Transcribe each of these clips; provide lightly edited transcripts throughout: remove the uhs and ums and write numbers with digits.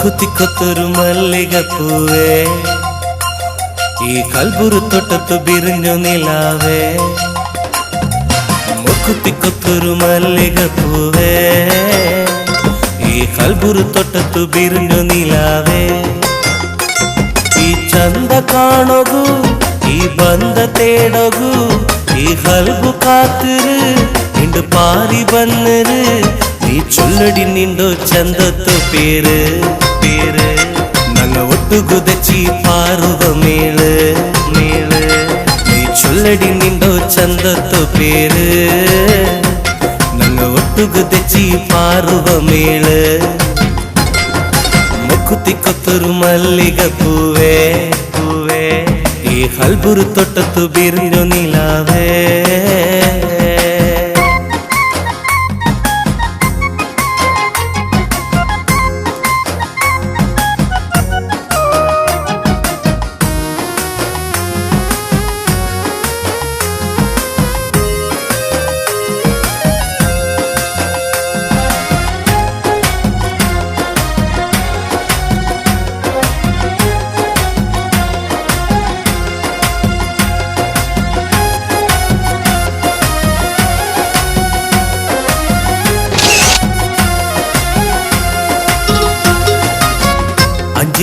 ಮುಕುತಿ ಕೊತ್ತೂರು ಮಲ್ಲಿಗೆ ಪೂವೇ ಈ ಕಲ್ಬುರು ತೊಟ್ಟತ್ತು ಬಿರಿഞ്ഞു ನಿಲಾವೇ ಮುಕುತಿ ಕೊತ್ತೂರು ಮಲ್ಲಿಗೆ ಪೂವೇ ಈ ಕಲ್ಬುರು ತೊಟ್ಟತ್ತು ಬಿರಿഞ്ഞു ನಿಲಾವೇ ಈ ಚಂದ ಕಾಣೋಗು ಈ ಬಂದ ತೇಡೋಗು ಈ ಹಲ್ಬು ಕಾತಿರು ಇಂಡು ಪಾರಿ ಬನ್ನರು ನೀ ಚೊಲ್ಲಡಿ ನಿಂಡೋ ಚಂದತ್ತು ಪೇರು ಪೇರು ನನ್ನ ಒಟ್ಟುಗುದಚಿ ಪಾರುವ ಮೇಳು ಮೇಳು ನೀ ಚೊಲ್ಲಡಿ ನಿಂಡೋ ಚಂದತ್ತು ಪೇರು ನನ್ನ ಒಟ್ಟುಗುದಚಿ ಪಾರುವ ಮೇಳು ಮುಕುತಿ ಕೊತ್ತೂರು ಮಲ್ಲಿಗೆ ಪೂವೇ ಪೂವೇ ಈ ಹಲ್ಬುರು ತೊಟ್ಟತ್ತು ಬಿರಿഞ്ഞു ನಿಲಾವೇ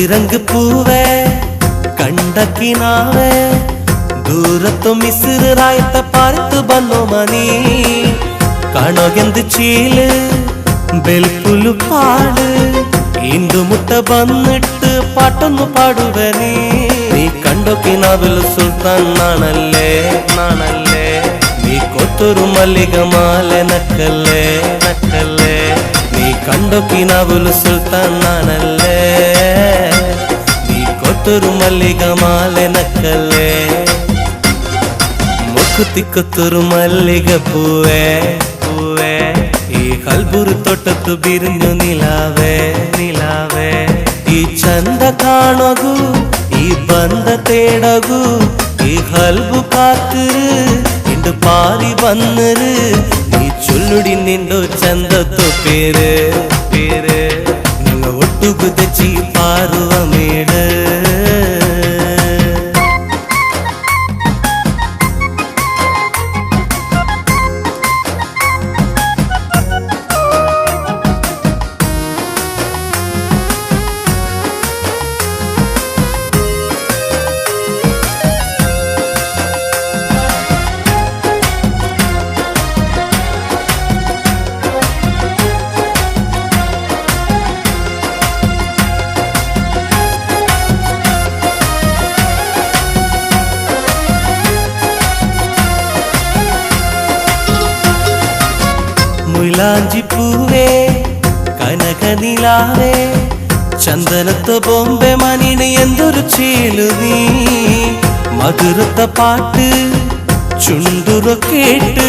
रंग पूवे कंडकिनावे दूरतो मिस्र रायत पार्त बनो मनी काणोगेंद चील बेल्पुलु पाडु इंदु मुट्ट बन्निट्टु पाटोन्नु पाडुवेनी नी कंडकिनावलु सुल्तान नानल्ले नानल्ले नी कोत्तूरु मल्लिगे माले नक्कल्ले नक्कल्ले नी कंडकिनावलु सुल्तान नानल्ले ಕೊತ್ತೂರು ಮಲ್ಲಿಗೆ ಮಾಲೆ ನಕ್ಕಲ್ಲೆ ಮುಕುತಿ ಕೊತ್ತೂರು ಮಲ್ಲಿಗೆ ಪೂವೇ ಪೂವೇ ಈ ಕಲ್ಬುರು ತೊಟ್ಟತ್ತು ಬಿರಿഞ്ഞു ನಿಲಾವೇ ನಿಲಾವೇ ಈ ಚಂದ ಕಾಣೋಗು ಈ ಬಂದ ತೇಡೋಗು ಈ ಹಲ್ಬು ಕಾತಿರು ಇಂದು ಪಾರಿ ಬನ್ನರು ನೀ ಚೊಲ್ಲುಡಿ ನಿಂಡೋ ಚಂದತ್ತು ಪೇರು ಪೇರು ನನ್ನ ಒಟ್ಟುಗುದಚಿ ಪಾರುವ ಮೇಳು മുയിലാഞ്ചി പൂവേ കനക നിലാവേ ചന്ദനത്തെ ബോംബെ മണിന് എന്തൊരു ചേലു നീ മധുരത്തെ പാട്ട് ചുണ്ടുറ കേട്ട്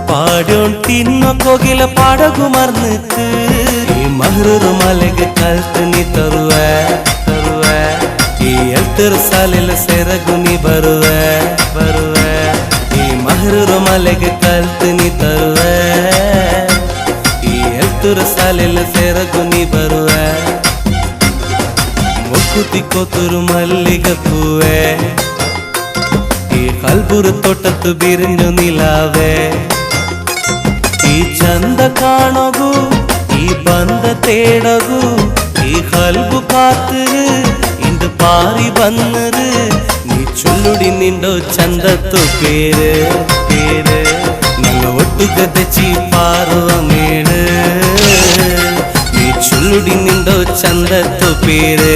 പാടോൺ തിന്ന കോകില പാടകു മറന്നിട്ട് ഈ മഹ്റൂറ് മലಗೆ കൽത്ത് നീ തരുവേ തരുവേ ഈ എൽത്തർ സാലിൽ സെരഗു ನೀ ಬರುವೆ ಬರುವೆ ಈ ಮಹ್ರೂರು ಮಲೆಗೆ ಕಲ್ತು ನೀ ತರುವೆ ಈ ಎಲ್ತುರ ಸಾಲೆಲ್ಲ ಸೆರಗು ನೀ ಬರುವೆ ಮುಕುತಿ ಕೊತ್ತೂರು ಮಲ್ಲಿಗೆ ಪೂವೇ ಈ ಕಲ್ಬುರು ತೊಟ್ಟತ್ತು ಬಿರಿഞ്ഞു ನಿಲಾವೇ ಈ ಚಂದ ಕಾಣೋಗು ಈ ಬಂದ ತೇಡೋಗು ಈ ಹಲ್ಬು ಕಾತಿರು ಇಂದು ಪಾರಿ ಬನ್ನರು ಚೊಲ್ಲುಡಿ ನಿಂಡೋ ಚಂದತ್ತು ಪೇರು ಪೇರು ನನ್ನ ಒಟ್ಟುಗದಚಿ ಪಾರುವ ಮೇಳು ನೀ ಚೊಲ್ಲುಡಿ ನಿಂಡೋ ಚಂದತ್ತು ಪೇರು